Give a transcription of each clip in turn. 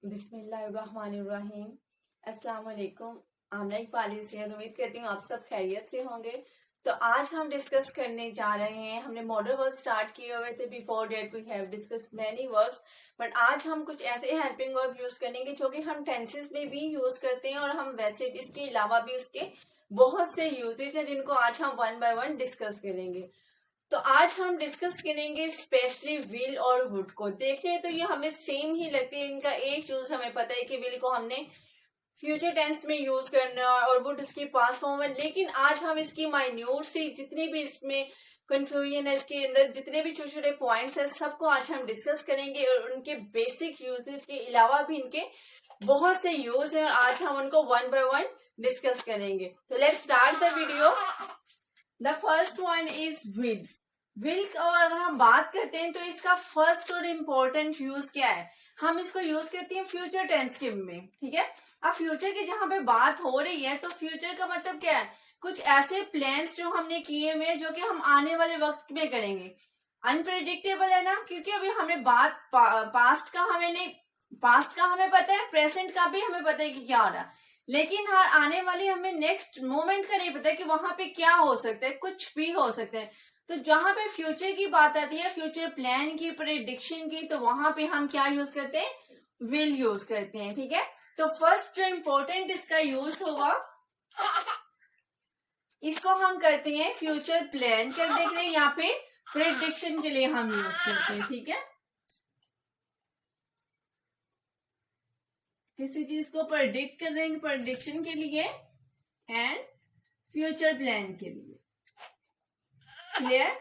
बिस्मिल्लाहिर्रहमानिर्रहीम। अस्सलाम वालेकुम। आमना इकबाल से उम्मीद करती हूँ आप सब खैरियत से होंगे। तो आज हम डिस्कस करने जा रहे हैं, हमने मॉडल वर्ब स्टार्ट किए हुए थे। Before that we have discuss many verbs, but आज हम कुछ ऐसे हेल्पिंग वर्ब यूज करेंगे जो कि हम टेंसेस में भी यूज करते हैं और हम वैसे भी इसके अलावा भी उसके बहुत से यूजेज हैं जिनको आज हम वन बाय वन डिस्कस करेंगे। तो आज हम डिस्कस करेंगे स्पेशली विल और वुड को। देखने तो ये हमें सेम ही लगती है, इनका एक यूज हमें पता है कि विल को हमने फ्यूचर टेंस में यूज करना है और वुड इसकी पास्ट फॉर्म है, लेकिन आज हम इसकी माइन्यूट सी जितनी भी इसमें कंफ्यूजन है, इसके अंदर जितने भी छोटे छोटे पॉइंट्स है, सबको आज हम डिस्कस करेंगे और उनके बेसिक यूजेस के अलावा भी इनके बहुत से यूज है और आज हम उनको वन बाय वन डिस्कस करेंगे। तो let's start the video. The first one is will. Will और अगर हम बात करते हैं तो इसका फर्स्ट और इम्पोर्टेंट यूज क्या है, हम इसको यूज करते हैं फ्यूचर टेंस के में। ठीक है, अब फ्यूचर की जहां पे बात हो रही है तो फ्यूचर का मतलब क्या है, कुछ ऐसे प्लान्स जो हमने किए हुए जो कि हम आने वाले वक्त में करेंगे। अनप्रेडिक्टेबल है ना, क्योंकि अभी हमें बात पास्ट का हमें नहीं, पास्ट का हमें पता है, प्रेजेंट का भी हमें पता है कि क्या हो रहा है, लेकिन हर आने वाली हमें नेक्स्ट मोमेंट का नहीं पता है कि वहां पे क्या हो सकता है, कुछ भी हो सकता है। तो जहां पे फ्यूचर की बात आती है, फ्यूचर प्लान की, प्रेडिक्शन की, तो वहां पे हम क्या यूज करते हैं, विल यूज करते हैं। ठीक है, तो फर्स्ट जो इंपॉर्टेंट इसका यूज होगा, इसको हम करते हैं फ्यूचर प्लान कर देख रहे हैं, या फिर प्रेडिक्शन के लिए हम यूज करते हैं। ठीक है, किसी चीज को प्रेडिक्ट कर रहे हैं, प्रेडिक्शन के लिए एंड फ्यूचर प्लान के लिए। क्लियर?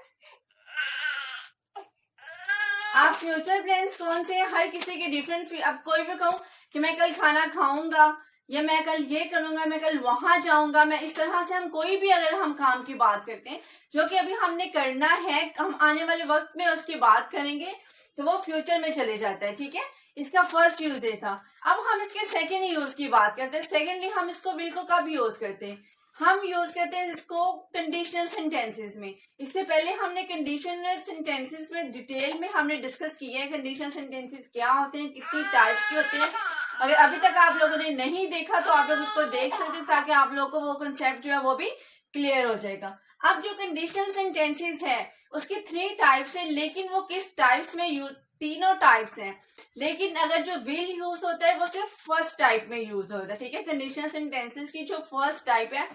आप फ्यूचर प्लान्स कौन से हैं, हर किसी के डिफरेंट। अब कोई भी कहूं कि मैं कल खाना खाऊंगा, या मैं कल ये करूंगा, मैं कल वहां जाऊंगा, मैं इस तरह से हम कोई भी अगर हम काम की बात करते हैं जो कि अभी हमने करना है, हम आने वाले वक्त में उसकी बात करेंगे, तो वो फ्यूचर में चले जाता है। ठीक है, इसका फर्स्ट यूज ये था। अब हम इसके सेकेंड यूज की बात करते हैं। सेकेंडली हम इसको विल को कब यूज करते हैं, हम यूज करते हैं इसको कंडीशनल सेंटेंसेस में। इससे पहले हमने कंडीशनल सेंटेंसेस में डिटेल में हमने डिस्कस किया है कंडीशनल सेंटेंसेस क्या होते हैं, कितनी टाइप्स के होते हैं। अगर अभी तक आप लोगों ने नहीं देखा तो आप लोग उसको देख सकते हैं, ताकि आप लोगों को वो कंसेप्ट जो है वो भी क्लियर हो जाएगा। अब जो कंडीशनल सेंटेंसेस है उसकी 3 टाइप्स है, लेकिन वो किस टाइप्स में तीनों टाइप्स हैं, लेकिन अगर जो विल यूज होता है वो सिर्फ फर्स्ट टाइप में यूज होता है। ठीक है, कंडीशनल सेंटेंसेस की जो फर्स्ट टाइप है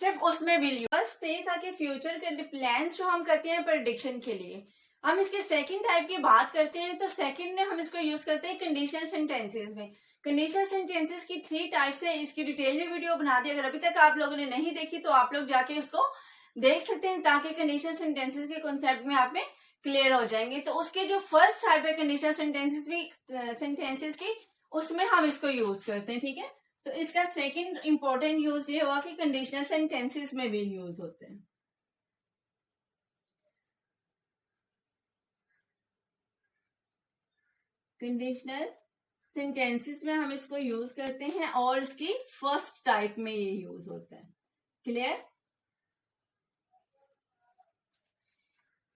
सिर्फ उसमें विल यूज। फर्स्ट ये था कि फ्यूचर के प्लान्स जो हम करते हैं प्रेडिक्शन के लिए। हम इसके सेकंड टाइप की बात करते हैं, तो सेकंड में हम इसको यूज करते हैं कंडीशनल सेंटेंसेस में। कंडीशनल सेंटेंसेस की 3 टाइप्स है, इसकी डिटेल में वीडियो बना दी, अगर अभी तक आप लोगों ने नहीं देखी तो आप लोग जाके उसको देख सकते हैं, ताकि कंडीशनल सेंटेंसेस के कॉन्सेप्ट में आप में क्लियर हो जाएंगे। तो उसके जो फर्स्ट टाइप है कंडीशनल सेंटेंसेस की, उसमें हम इसको यूज करते हैं। ठीक है, तो इसका सेकंड इंपॉर्टेंट यूज ये हुआ कि कंडीशनल सेंटेंसेस में भी यूज होते हैं। कंडीशनल सेंटेंसेस में हम इसको यूज करते हैं और इसकी फर्स्ट टाइप में ये यूज होता है। क्लियर?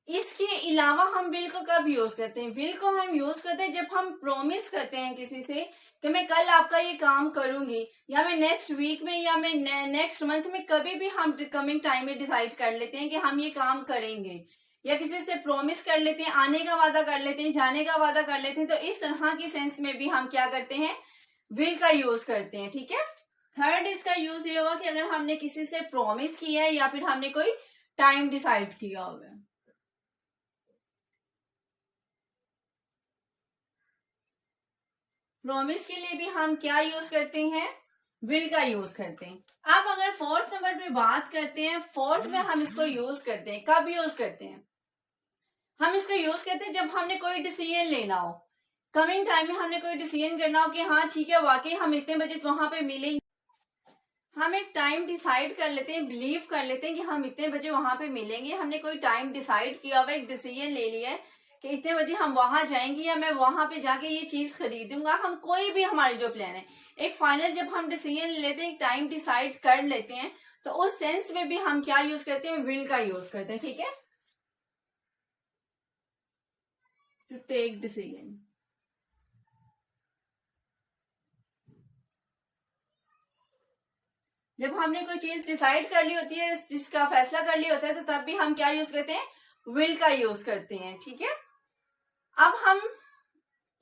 इसके अलावा हम विल को कब यूज करते हैं, विल को हम यूज करते हैं जब हम प्रॉमिस करते हैं किसी से कि मैं कल आपका ये काम करूंगी, या मैं नेक्स्ट वीक में, या मैं नेक्स्ट मंथ में, कभी भी हम कमिंग टाइम में डिसाइड कर लेते हैं कि हम ये काम करेंगे, या किसी से प्रॉमिस कर लेते हैं, आने का वादा कर लेते हैं, जाने का वादा कर लेते हैं। तो इस तरह की सेंस में भी हम क्या करते हैं, विल का यूज करते हैं। ठीक है, थर्ड इसका यूज ये होगा कि अगर हमने किसी से प्रॉमिस किया है या फिर हमने कोई टाइम डिसाइड किया हुआ है। प्रॉमिस के लिए भी हम क्या यूज करते हैं, विल का यूज करते हैं। अब अगर फोर्थ नंबर पे बात करते हैं, फोर्थ में हम इसको यूज करते हैं, कब यूज करते हैं, हम इसको यूज करते हैं जब हमने कोई डिसीजन लेना हो, कमिंग टाइम में हमने कोई डिसीजन करना हो कि हाँ ठीक है वाकई हम इतने बजे वहां पे मिलेंगे, हम एक टाइम डिसाइड कर लेते हैं, बिलीव कर लेते हैं कि हम इतने बजे वहां पे मिलेंगे, हमने कोई टाइम डिसाइड किया हुआ, एक डिसीजन ले लिया है कि इतने बजे हम वहां जाएंगे, या मैं वहां पे जाके ये चीज खरीदूंगा। हम कोई भी हमारी जो प्लान है, एक फाइनल जब हम डिसीजन लेते हैं, एक टाइम डिसाइड कर लेते हैं, तो उस सेंस में भी हम क्या यूज करते हैं, विल का यूज करते हैं। ठीक है, टू टेक डिसीजन। जब हमने कोई चीज डिसाइड कर ली होती है, जिसका फैसला कर लिया होता है, तो तब भी हम क्या यूज करते हैं, विल का यूज करते हैं। ठीक है, अब हम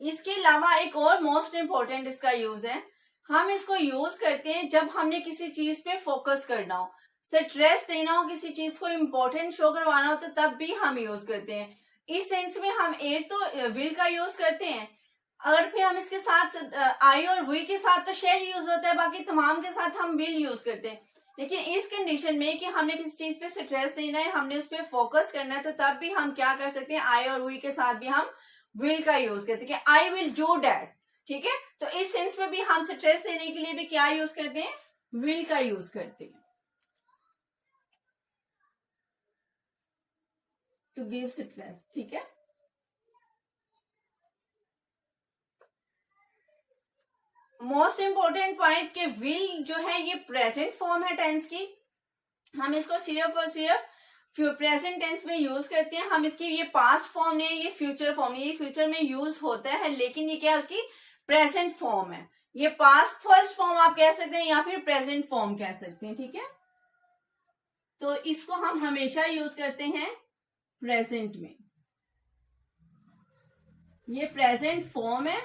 इसके अलावा एक और मोस्ट इंपॉर्टेंट इसका यूज है, हम इसको यूज करते हैं जब हमने किसी चीज पे फोकस करना हो, स्ट्रेस देना हो, किसी चीज को इम्पोर्टेंट शो करवाना हो, तो तब भी हम यूज करते हैं। इस सेंस में हम एक तो विल का यूज करते हैं, अगर फिर हम इसके साथ आई और वी के साथ तो शेल यूज होता है, बाकी तमाम के साथ हम विल यूज करते हैं। लेकिन इस कंडीशन में कि हमने किसी चीज पे स्ट्रेस देना है, हमने उस पर फोकस करना है, तो तब भी हम क्या कर सकते हैं, आई और वी के साथ भी हम विल का यूज करते हैं कि आई विल डू दैट। ठीक है, तो इस सेंस में भी हम स्ट्रेस देने के लिए भी क्या यूज करते हैं, विल का यूज करते हैं, टू गिव स्ट्रेस। ठीक है, मोस्ट इंपॉर्टेंट पॉइंट के विल जो है ये प्रेजेंट फॉर्म है टेंस की, हम इसको सिर्फ और सिर्फ प्रेजेंट टेंस में यूज करते हैं। हम इसकी ये पास्ट फॉर्म नहीं है, ये फ्यूचर फॉर्म नहीं है, ये फ्यूचर में यूज होता है, लेकिन ये क्या है, उसकी प्रेजेंट फॉर्म है। ये पास्ट फर्स्ट फॉर्म आप कह सकते हैं या फिर प्रेजेंट फॉर्म कह सकते हैं। ठीक है, तो इसको हम हमेशा यूज करते हैं प्रेजेंट में। ये प्रेजेंट फॉर्म है,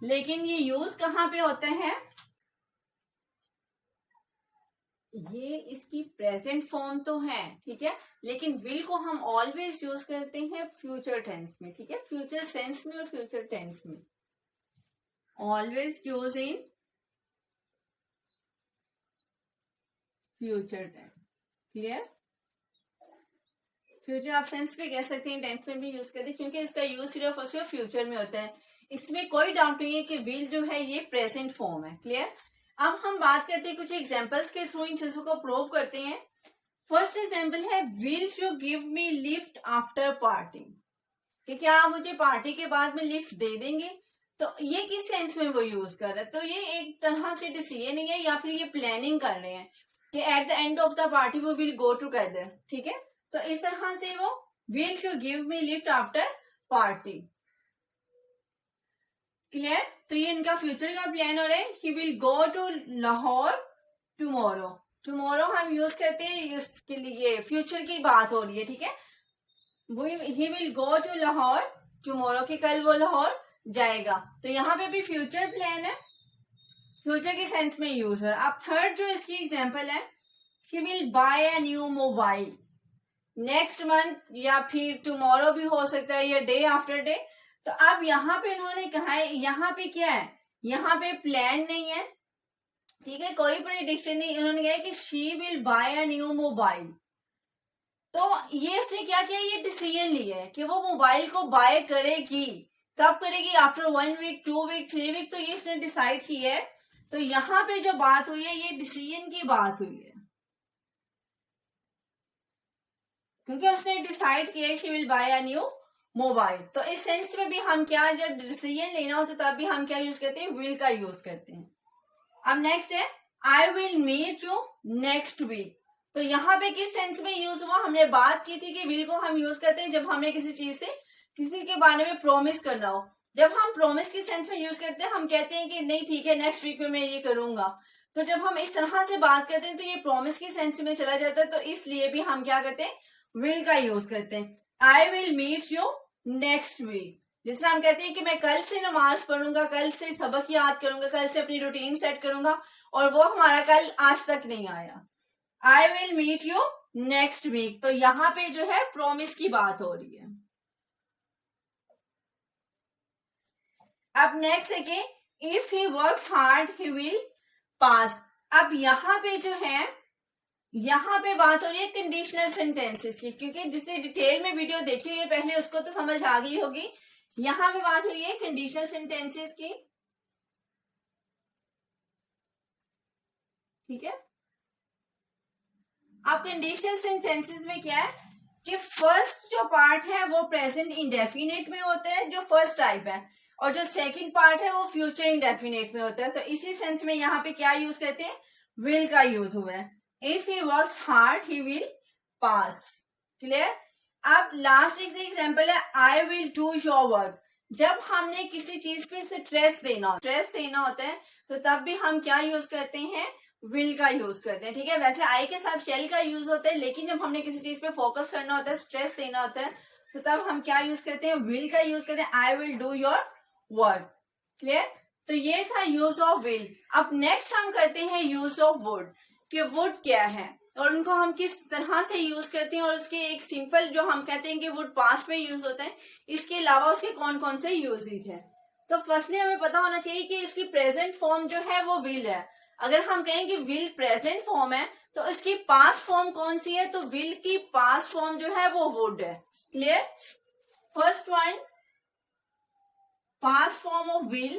लेकिन ये यूज कहां पे होता है, ये इसकी प्रेजेंट फॉर्म तो है। ठीक है, लेकिन विल को हम ऑलवेज यूज करते हैं फ्यूचर टेंस में। ठीक है, फ्यूचर सेंस में और फ्यूचर टेंस में, always use in future tense. Clear, future आप सेंस में कह सकते हैं, टेंस में भी यूज करते हैं, क्योंकि इसका यूज सिर्फ और सिर्फ फ्यूचर में होता है। इसमें कोई डाउट नहीं है कि विल जो है ये प्रेजेंट फॉर्म है। क्लियर, अब हम बात करते हैं कुछ एग्जांपल्स के थ्रू इन चीजों को प्रूव करते हैं। फर्स्ट एग्जांपल है, will you give me lift after party, कि क्या आप मुझे पार्टी के बाद में लिफ्ट दे देंगे। तो ये किस सेंस में वो यूज कर रहा है, तो ये एक तरह से डिसीजन है, या फिर ये प्लानिंग कर रहे हैं कि at the end of the party वो विल गो टुगेदर। ठीक है, तो इस तरह से वो will you give me lift after party. Clear, तो ये इनका फ्यूचर का प्लान हो रहा है, he will go to Lahore tomorrow. Tomorrow हम यूज करते हैं इसके लिए, फ्यूचर की बात हो रही है। ठीक है, he will go to Lahore tomorrow, कि कल वो लाहौर जाएगा, तो यहाँ पे भी फ्यूचर प्लान है, फ्यूचर के सेंस में यूज है। अब थर्ड जो इसकी एग्जांपल है, he will buy a new mobile next month, या फिर टुमारो भी हो सकता है, या डे आफ्टर डे। तो अब यहाँ पे इन्होंने कहा है, यहाँ पे क्या है, यहाँ पे प्लान नहीं है। ठीक है, कोई प्रेडिक्शन नहीं, इन्होंने कहा है कि she will buy a new mobile. तो ये उसने क्या किया, ये डिसीजन लिया है कि वो मोबाइल को बाय करेगी। कब करेगी, आफ्टर 1 वीक, 2 वीक, 3 वीक, तो ये इसने डिसाइड किया है। तो यहाँ पे जो बात हुई है, ये डिसीजन की बात हुई है, क्योंकि उसने डिसाइड किया she will buy a new mobile. तो इस सेंस में भी हम क्या, जब डिसीजन लेना हो तो तब भी हम क्या यूज करते हैं, विल का यूज करते हैं। अब नेक्स्ट है, I will meet you next week. तो यहाँ पे किस सेंस में यूज हुआ, हमने बात की थी कि विल को हम यूज करते हैं जब हमें किसी चीज से, किसी के बारे में प्रॉमिस करना हो। जब हम प्रॉमिस के सेंस में यूज करते हैं, हम कहते हैं कि नहीं ठीक है, नेक्स्ट वीक में मैं ये करूंगा। तो जब हम इस तरह से बात करते हैं तो ये प्रॉमिस के सेंस में चला जाता है, तो इसलिए भी हम क्या करते हैं, विल का यूज करते हैं। I will meet you next week, जिस तरह हम कहते हैं कि मैं कल से नमाज पढ़ूंगा, कल से सबक याद करूंगा, कल से अपनी रूटीन सेट करूंगा, और वो हमारा कल आज तक नहीं आया। I will meet you next week, तो यहाँ पे जो है प्रॉमिस की बात हो रही है। अब नेक्स्ट है कि if he works hard he will pass. अब यहाँ पे जो है, यहाँ पे बात हो रही है कंडीशनल सेंटेंसेस की, क्योंकि जिसने डिटेल में वीडियो देखी हुई है पहले उसको तो समझ आ गई होगी। यहाँ पे बात हुई है कंडीशनल सेंटेंसेस की। ठीक है, अब कंडीशनल सेंटेंसेस में क्या है कि फर्स्ट जो पार्ट है वो प्रेजेंट इंडेफिनेट में होता है, जो फर्स्ट टाइप है, और जो सेकंड पार्ट है वो फ्यूचर इंडेफिनेट में होता है। तो इसी सेंस में यहाँ पे क्या यूज करते हैं, विल का यूज हुआ है। If he works hard he will pass. Clear, अब लास्ट एग्जांपल है, I will do your work. जब हमने किसी चीज पे स्ट्रेस देना होता है, तो तब भी हम क्या यूज करते हैं, विल का यूज करते हैं, ठीक है। वैसे आई के साथ शेल का यूज होता है, लेकिन जब हमने किसी चीज पे फोकस करना होता है, स्ट्रेस देना होता है, तो तब हम क्या यूज करते हैं, विल का यूज करते हैं। I will do your work. Clear. तो ये था यूज ऑफ विल। अब नेक्स्ट हम करते हैं यूज ऑफ वुड, कि वुड क्या है और उनको हम किस तरह से यूज करते हैं, और उसके एक सिंपल जो हम कहते हैं कि वुड पास्ट में यूज होता है, इसके अलावा उसके कौन कौन से यूजेज है। तो फर्स्टली हमें पता होना चाहिए कि इसकी प्रेजेंट फॉर्म जो है वो विल है। अगर हम कहें कि विल प्रेजेंट फॉर्म है तो इसकी पास्ट फॉर्म कौन सी है, तो विल की पास्ट फॉर्म जो है वो वुड है। Clear. First point, past form of will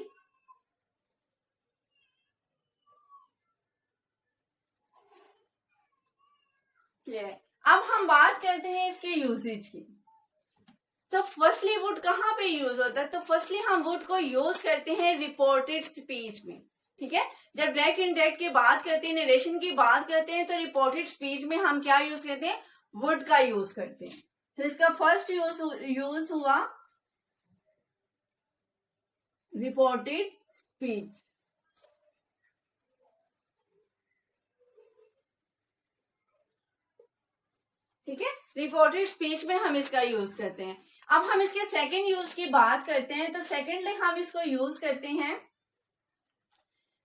clear. अब हम बात करते हैं इसके यूसेज की। तो फर्स्टली वुड कहाँ पे यूज होता है, तो फर्स्टली हम वुड को यूज करते हैं रिपोर्टेड स्पीच में, ठीक है। जब ब्लैक एंड डेड की बात करते हैं, नरेशन की बात करते हैं, तो रिपोर्टेड स्पीच में हम क्या यूज करते हैं, वुड का यूज करते हैं। तो इसका फर्स्ट यूज हुआ रिपोर्टेड स्पीच, ठीक है। रिपोर्टेड स्पीच में हम इसका यूज करते हैं। अब हम इसके सेकंड यूज की बात करते हैं, तो सेकंडली हम इसको यूज करते हैं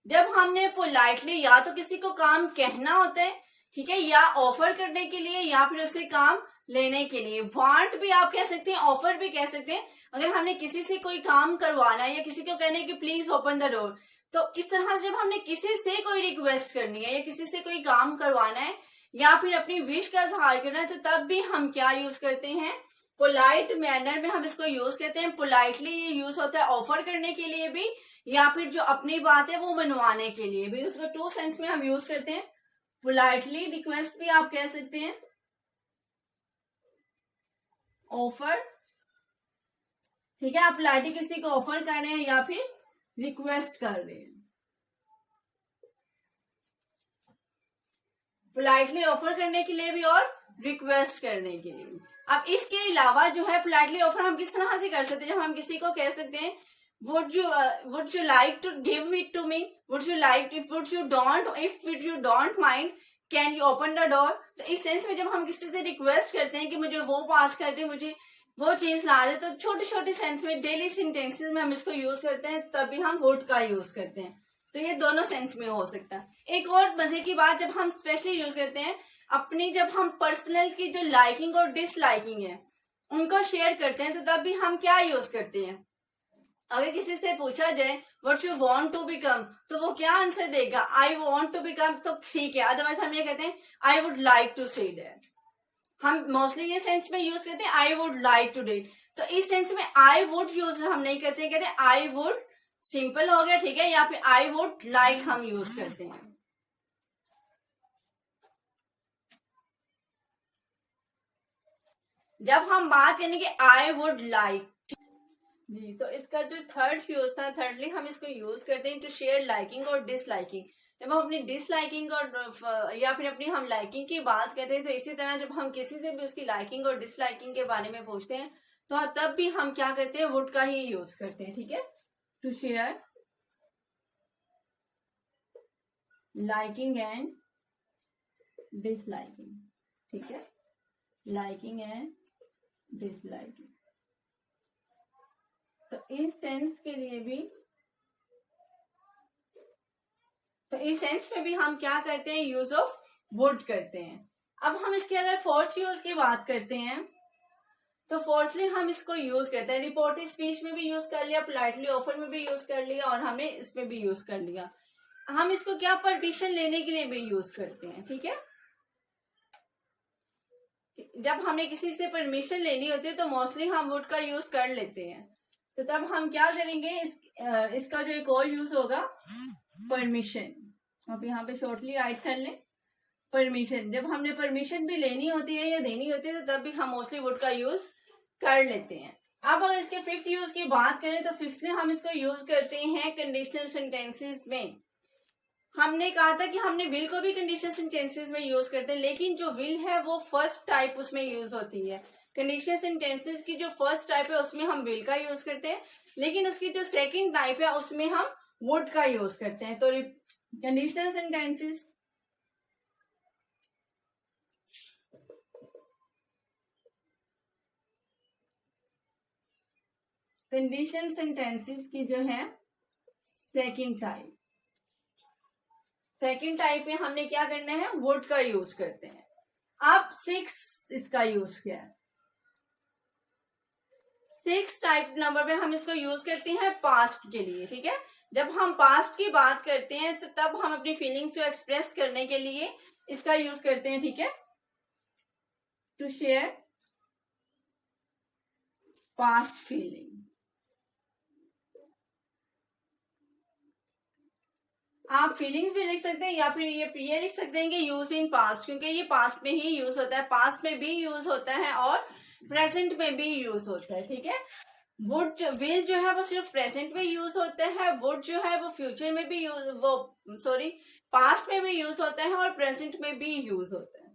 जब हमने पोलाइटली या तो किसी को काम कहना होता है, ठीक है, या ऑफर करने के लिए या फिर उससे काम लेने के लिए। वांट भी आप कह सकते हैं, ऑफर भी कह सकते हैं। अगर हमने किसी से कोई काम करवाना है या किसी को कहना है कि प्लीज ओपन द डोर, तो इस तरह से जब हमने किसी से कोई रिक्वेस्ट करनी है या किसी से कोई काम करवाना है या फिर अपनी विश का इजहार करना है, तो तब भी हम क्या यूज करते हैं, पोलाइट मैनर में हम इसको यूज करते हैं। पोलाइटली ये यूज होता है ऑफर करने के लिए भी या फिर जो अपनी बात है वो मनवाने के लिए भी। उसको टू सेंस में हम यूज करते हैं। पोलाइटली रिक्वेस्ट भी आप कह सकते हैं, ऑफर, ठीक है। आप पोलाइटली किसी को ऑफर कर रहे हैं या फिर रिक्वेस्ट कर रहे हैं, पोलाइटली ऑफर करने के लिए भी और रिक्वेस्ट करने के लिए भी। अब इसके अलावा जो है पोलाइटली ऑफर हम किस तरह से कर सकते हैं, जब हम किसी को कह सकते हैं would you like to give it to me, if you don't mind can you open the door। तो इस सेंस में जब हम किसी से रिक्वेस्ट करते हैं कि मुझे वो पास कर दे, मुझे वो चीज ला दे, तो छोटे छोटे सेंस में डेली सेंटेंसेस में हम इसको यूज करते हैं, तभी हम वुड का यूज करते हैं। तो ये दोनों सेंस में हो सकता है। एक और मजे की बात, जब हम स्पेशली यूज करते हैं अपनी, जब हम पर्सनल की जो लाइकिंग और डिसलाइकिंग है उनको शेयर करते हैं, तो तब भी हम क्या यूज करते हैं। अगर किसी से पूछा जाए what you want to become, तो वो क्या आंसर देगा, आई वांट टू बिकम, तो ठीक है। अदरवाइज हम ये कहते हैं I would like to say that. हम मोस्टली ये सेंस में यूज करते हैं I would like to date. तो इस सेंस में आई वुड यूज हम नहीं करते हैं, कहते हैं आई वुड, सिंपल हो गया, ठीक है, या फिर आई वुड लाइक हम यूज करते हैं। जब हम बात करेंगे आई वुड लाइक जी, तो इसका जो थर्ड यूज था, थर्डली हम इसको यूज करते हैं टू शेयर लाइकिंग और डिसलाइकिंग। जब हम अपनी डिसलाइकिंग और या फिर अपनी हम लाइकिंग की बात करते हैं, तो इसी तरह जब हम किसी से भी उसकी लाइकिंग और डिसलाइकिंग के बारे में पूछते हैं, तो तब भी हम क्या करते हैं, वुड का ही यूज करते हैं, ठीक है, to share liking and disliking, ठीक है, लाइकिंग एंड डिसलाइकिंग। तो इस सेंस के लिए भी, तो इस सेंस में भी हम क्या करते हैं, यूज ऑफ वुड करते हैं। अब हम इसके अगर फोर्थ यूज की बात करते हैं, तो फोर्थली हम इसको यूज करते हैं, रिपोर्टेड स्पीच में भी यूज कर लिया, पोलाइटली ऑफर में भी यूज कर लिया, और हमने इसमें भी यूज कर लिया। हम इसको क्या, परमिशन लेने के लिए भी यूज करते हैं, ठीक है। जब हमें किसी से परमिशन लेनी होती है तो मोस्टली हम वुड का यूज कर लेते हैं। तो तब हम क्या करेंगे, इसका जो एक और यूज होगा परमिशन, आप यहाँ पे शॉर्टली राइट कर लें, परमिशन। जब हमने परमिशन भी लेनी होती है या देनी होती है, तो तब भी हम मोस्टली वुड का यूज कर लेते हैं। अब अगर इसके फिफ्थ यूज की बात करें, तो फिफ्थली हम इसको यूज करते हैं कंडीशनल सेंटेंसेस में। हमने कहा था कि हमने विल को भी कंडीशनल सेंटेंसेस में यूज करते हैं, लेकिन जो विल है वो फर्स्ट टाइप उसमें यूज होती है। कंडीशनल सेंटेंसेस की जो फर्स्ट टाइप है उसमें हम विल का यूज करते हैं, लेकिन उसकी जो सेकंड टाइप है उसमें हम वुड का यूज करते हैं। तो कंडीशनल सेंटेंसेस, कंडीशनल सेंटेंसेस की जो है सेकंड टाइप, सेकंड टाइप में हमने क्या करना है, वुड का यूज करते हैं। अब 6 इसका यूज किया है, 6 टाइप नंबर पे हम इसको यूज करते हैं पास्ट के लिए, ठीक है। जब हम पास्ट की बात करते हैं तो तब हम अपनी फीलिंग्स को एक्सप्रेस करने के लिए इसका यूज करते हैं, ठीक है। टू शेयर पास्ट फीलिंग, आप फीलिंग्स भी लिख सकते हैं या फिर ये लिख सकते हैं कि यूज इन पास्ट, क्योंकि ये पास्ट में ही यूज होता है, पास्ट में भी यूज होता है और प्रेजेंट में भी यूज होता है, ठीक है। वुड विल जो है वो सिर्फ प्रेजेंट में यूज होता है, वुड जो है वो फ्यूचर में भी यूज, वो सॉरी पास्ट में भी यूज होता है और प्रेजेंट में भी यूज होता है।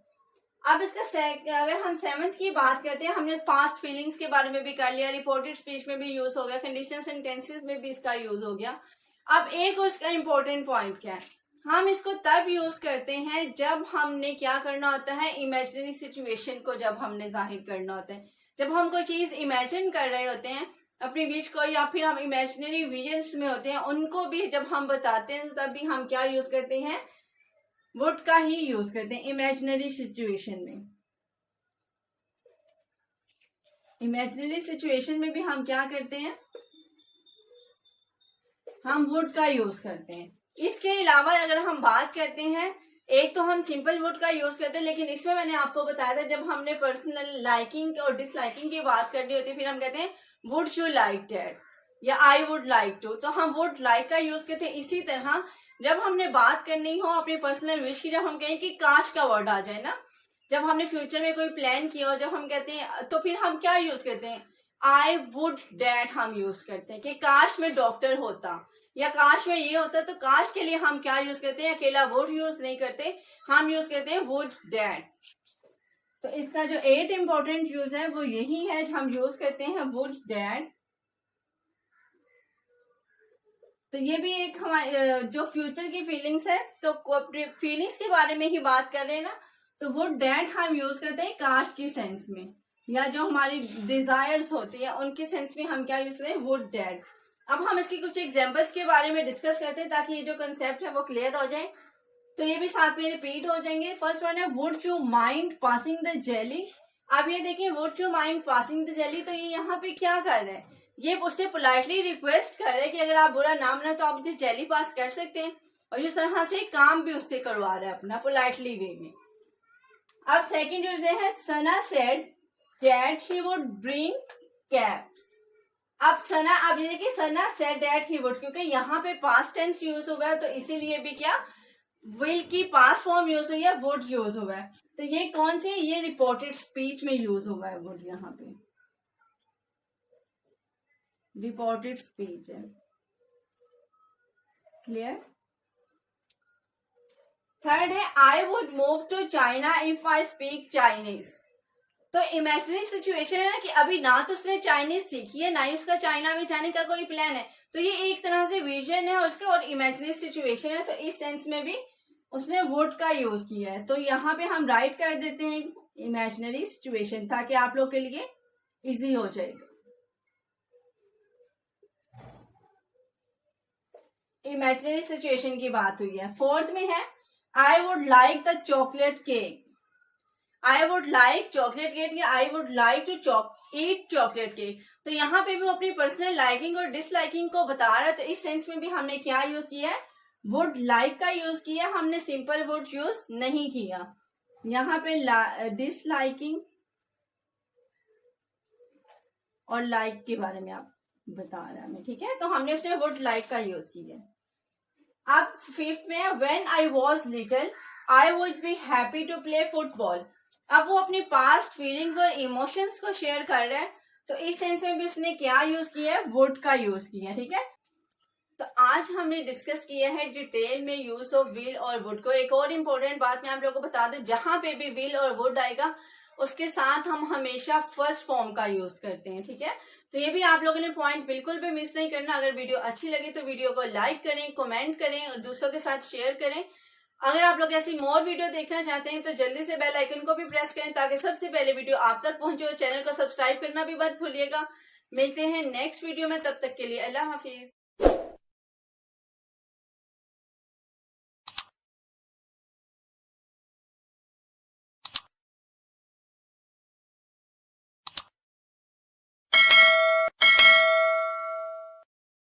अब इसका अगर हम 7th की बात करते हैं, हमने पास्ट फीलिंग्स के बारे में भी कर लिया, रिपोर्टेड स्पीच में भी यूज हो गया, कंडीशनल सेंटेंसेस में भी इसका यूज हो गया। अब एक और इसका इंपॉर्टेंट पॉइंट क्या है, हम इसको तब यूज करते हैं जब हमने क्या करना होता है, इमेजिनरी सिचुएशन को जब हमने जाहिर करना होता है, जब हम कोई चीज इमेजिन कर रहे होते हैं अपनी बीच को, या फिर हम इमेजिनरी विजन्स में होते हैं, उनको भी जब हम बताते हैं तब भी हम क्या यूज करते हैं, वुड का ही यूज करते हैं इमेजिनरी सिचुएशन में। इमेजिनरी सिचुएशन में भी हम क्या करते हैं, हम वुड का यूज करते हैं। इसके अलावा अगर हम बात करते हैं, एक तो हम सिंपल वुड का यूज करते हैं, लेकिन इसमें मैंने आपको बताया था जब हमने पर्सनल लाइकिंग और डिसलाइकिंग की बात करनी होती है, फिर हम कहते हैं वुड यू लाइक दैट या आई वुड लाइक टू, तो हम वुड लाइक का यूज करते हैं। इसी तरह जब हमने बात करनी हो अपनी पर्सनल विश की, जब हम कहें कि काश का वर्ड आ जाए ना, जब हमने फ्यूचर में कोई प्लान किया हो, जब हम कहते हैं तो फिर हम क्या यूज करते हैं, आई वुड डैट हम यूज करते हैं कि काश में डॉक्टर होता या काश में ये होता। तो काश के लिए हम क्या यूज करते हैं, अकेला वुड यूज नहीं करते, हम यूज करते हैं वुड डैट। तो इसका जो 8 इंपॉर्टेंट यूज है वो यही है, हम यूज करते हैं वुड डैट। तो ये भी एक हमारे जो फ्यूचर की फीलिंग्स है, तो फीलिंग्स के बारे में ही बात कर रहे हैं ना, तो वुड डैट हम यूज करते हैं काश की सेंस में, या जो हमारी डिजायर्स होती है उनके सेंस में हम क्या यूज करते हैं, वुड डैट। अब हम इसकी कुछ एग्जांपल्स के बारे में डिस्कस करते हैं ताकि ये जो कंसेप्ट है वो क्लियर हो जाए, तो ये भी साथ में रिपीट हो जाएंगे। फर्स्ट वन है would you mind passing the jelly. अब ये देखिए would you mind passing the jelly, तो ये यहाँ पे क्या कर रहे हैं, ये उससे पोलाइटली रिक्वेस्ट कर रहे हैं कि अगर आप बुरा नाम ना तो आप मुझे जेली पास कर सकते हैं, और इस तरह से काम भी उससे करवा रहा है अपना पोलाइटली वे में। अब सेकंड यूज है Sana said that he would bring caps. अब सना, अब ये देखिए Sana said that he would, क्योंकि यहाँ पे पास्ट टेंस यूज हुआ है तो इसीलिए भी क्या विल की पास्ट फॉर्म यूज हुई है, वुड यूज हुआ है। तो ये कौन सी, ये रिपोर्टेड स्पीच में यूज हुआ है वुड, यहाँ पे रिपोर्टेड स्पीच है, क्लियर। थर्ड है I would move to China if I speak Chinese. तो इमेजिनरी सिचुएशन है ना कि अभी ना तो उसने चाइनीज सीखी है, ना ही उसका चाइना में जाने का कोई प्लान है, तो ये एक तरह से विजन है उसका और इमेजिनरी सिचुएशन है, तो इस सेंस में भी उसने वुड का यूज किया है। तो यहाँ पे हम राइट कर देते हैं इमेजिनरी सिचुएशन ताकि आप लोग के लिए इजी हो जाएगा। इमेजिनरी सिचुएशन की बात हुई है। फोर्थ में है I would like the chocolate cake. I would like chocolate cake या I would like to eat chocolate cake, तो यहाँ पे भी वो अपनी पर्सनल लाइकिंग और डिसलाइकिंग को बता रहा है, तो इस सेंस में भी हमने क्या यूज किया है, वुड लाइक का यूज किया, हमने सिंपल वुड यूज नहीं किया। यहाँ पे डिसलाइकिंग और लाइक के बारे में आप बता रहा है, ठीक है, तो हमने उसने वुड लाइक का यूज किया। अब फिफ्थ में है when I was little I would be happy to play football. अब वो अपनी पास्ट फीलिंग्स और इमोशंस को शेयर कर रहा है, तो इस सेंस में भी उसने क्या यूज किया है, वुड का यूज किया है, ठीक है। तो आज हमने डिस्कस किया है डिटेल में यूज ऑफ विल और वुड को। एक और इम्पोर्टेंट बात मैं आप लोगों को बता दूं, जहां पे भी विल और वुड आएगा उसके साथ हम हमेशा फर्स्ट फॉर्म का यूज करते हैं, ठीक है। तो ये भी आप लोगों ने पॉइंट बिल्कुल भी मिस नहीं करना। अगर वीडियो अच्छी लगी तो वीडियो को लाइक करें, कमेंट करें और दूसरों के साथ शेयर करें। अगर आप लोग ऐसी मोर वीडियो देखना चाहते हैं तो जल्दी से बेल आइकन को भी प्रेस करें ताकि सबसे पहले वीडियो आप तक पहुंचे। और चैनल को सब्सक्राइब करना भी मत भूलिएगा। मिलते हैं नेक्स्ट वीडियो में, तब तक के लिए अल्लाह हाफिज।